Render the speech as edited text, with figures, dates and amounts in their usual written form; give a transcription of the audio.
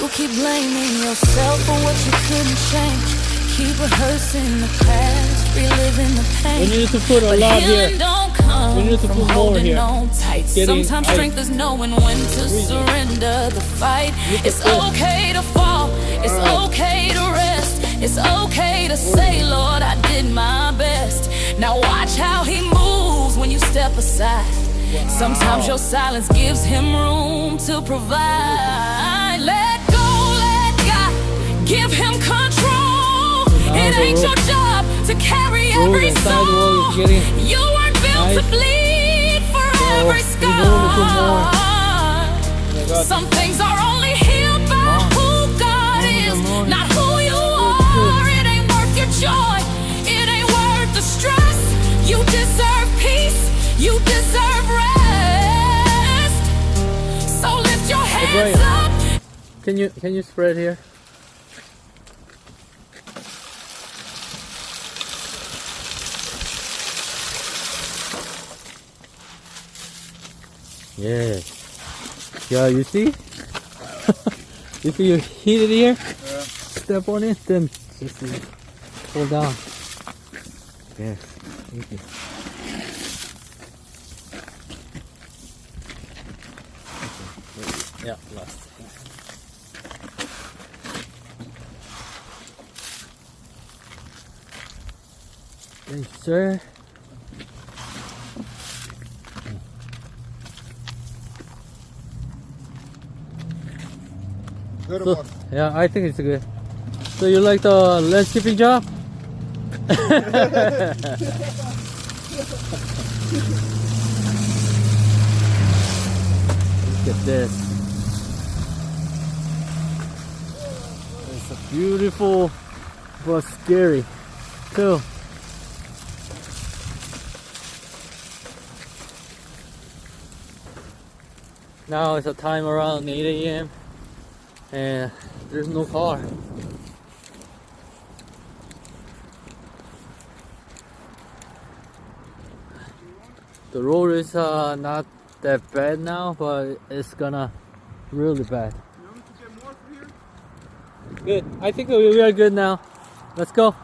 You keep blaming yourself for what you couldn't change. Keep rehearsing the past, reliving the pain. We need to put a But lot here. healing don't come We need to from put more holding here. on tight. Getting Sometimes ice. strength is knowing when to surrender the fight. Look at It's this. okay to fall. It's okay to rest. It's okay to say, Lord, I did my best. Now watch how he moves when you step aside. Sometimes your silence gives him room to provide. Let go, let God give him control. It ain't your job to carry every inside the wall is soul. getting You weren't built to ice. bleed for every we need to put more. scar. Some things are only healed by who God is, not who you are. It ain't worth your joy. It ain't worth the stress. You deserve peace. You deserve rest. So lift your hands up. Can you spread here? Yeah. Yeah, you see? If you hit it here, step on it, then just pull down. Yes, thank you. Okay. Yeah, last. Thank you, sir. Good So, one. yeah, I think it's good. So you like the landscaping job? Look at this. It's a beautiful but scary too. Now it's a time around 8 a.m. and there's no car. The road is not that bad now, but it's gonna really bad. You want me to get more for here? Good. I think we are good now. Let's go.